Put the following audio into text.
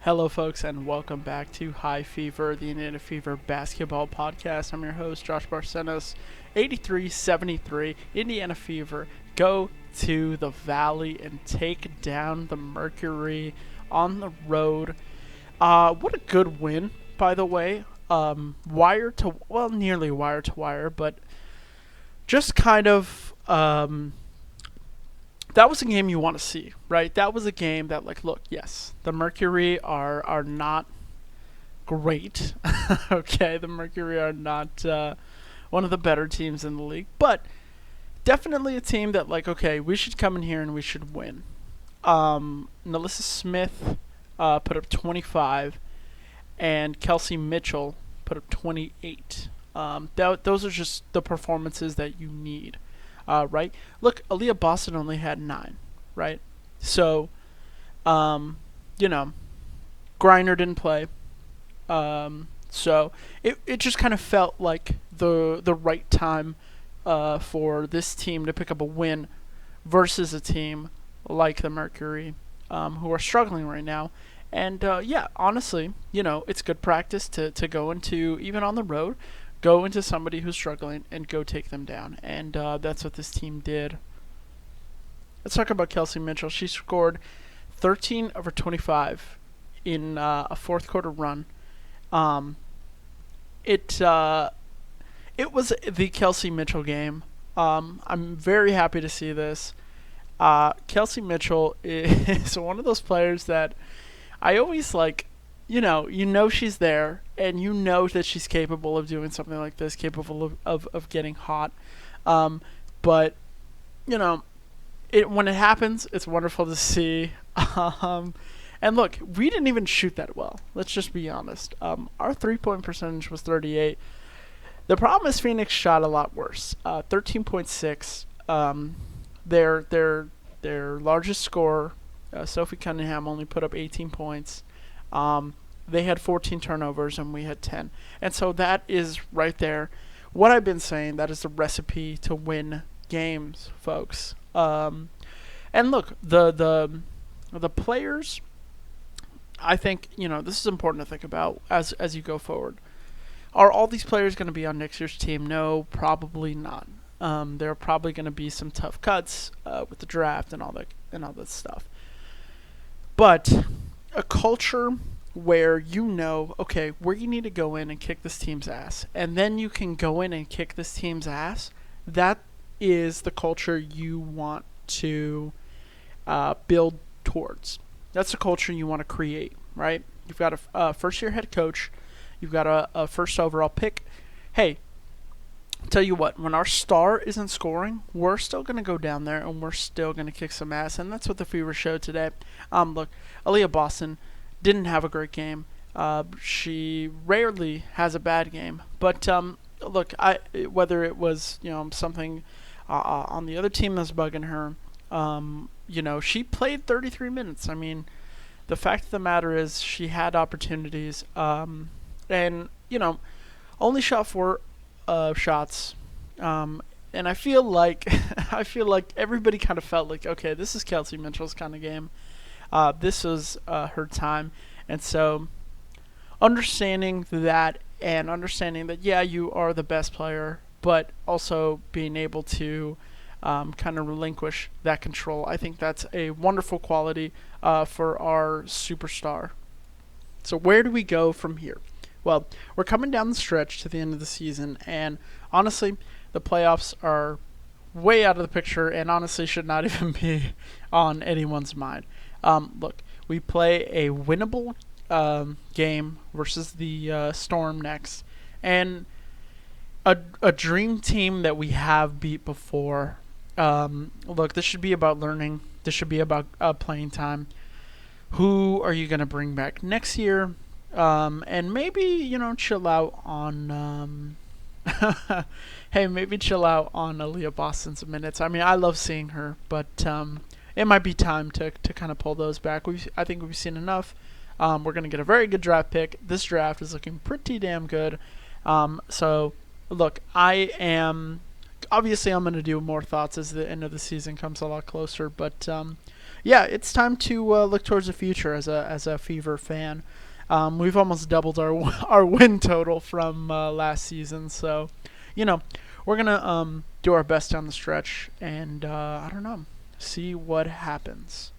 Hello, folks, and welcome back to High Fever, the Indiana Fever basketball podcast. I'm your host, Josh Barcenas, 8373, Indiana Fever. Go to the Valley and take down the Mercury on the road. What a good win, by the way. Nearly wire to wire, but just kind of that was a game you want to see, right? That was a game that, like, look, yes, the Mercury are not great. Okay, the Mercury are not one of the better teams in the league, but definitely a team that, like, okay, we should come in here and we should win. Melissa Smith put up 25, and Kelsey Mitchell put up 28. Those are just the performances that you need. Right? Look, Aaliyah Boston only had 9, right? So, you know, Griner didn't play. So it just kind of felt like the right time for this team to pick up a win versus a team like the Mercury, who are struggling right now. And yeah, honestly, it's good practice to go into, even on the road, go into somebody who's struggling and go take them down. And that's what this team did. Let's talk about Kelsey Mitchell. She scored 13 over 25 in a fourth quarter run. It was the Kelsey Mitchell game. I'm very happy to see this. Kelsey Mitchell is one of those players that I always like. You know she's there, and you know that she's capable of doing something like this, capable of getting hot. But, when it happens, it's wonderful to see. And look, we didn't even shoot that well. Let's just be honest. Our three-point percentage was 38. The problem is Phoenix shot a lot worse. 13.6. Their largest scorer, Sophie Cunningham, only put up 18 points. They had 14 turnovers and we had 10. And so that is right there. What I've been saying, that is the recipe to win games, folks. And look, the players, I think, this is important to think about as you go forward. Are all these players going to be on next year's team? No, probably not. There are probably going to be some tough cuts with the draft and all that stuff. But a culture where okay, where you need to go in and kick this team's ass, and then you can go in and kick this team's ass, that is the culture you want to build towards. That's the culture you want to create, right? You've got a first-year head coach. You've got a first overall pick. Hey, tell you what, when our star isn't scoring, we're still going to go down there and we're still going to kick some ass, and that's what the Fever showed today. Look, Aaliyah Boston didn't have a great game. She rarely has a bad game, but look, whether it was something on the other team that's bugging her, she played 33 minutes. I mean, the fact of the matter is she had opportunities, and only shot 4 shots, and I feel like everybody kind of felt like, okay, this is Kelsey Mitchell's kind of game. This was her time, and so understanding that, yeah, you are the best player, but also being able to kind of relinquish that control. I think that's a wonderful quality for our superstar. So where do we go from here? Well, we're coming down the stretch to the end of the season, and honestly, the playoffs are way out of the picture and honestly should not even be on anyone's mind. Look, we play a winnable game versus the Storm next, and a dream team that we have beat before. Look, this should be about learning. This should be about playing time. Who are you going to bring back next year? And maybe, chill out on maybe chill out on Aaliyah Boston's minutes. I mean, I love seeing her, but it might be time to kind of pull those back. I think we've seen enough. We're going to get a very good draft pick. This draft is looking pretty damn good. So, look, obviously I'm going to do more thoughts as the end of the season comes a lot closer. But, yeah, it's time to look towards the future as a Fever fan. We've almost doubled our our win total from last season, so you know we're gonna do our best down the stretch, and I don't know, see what happens.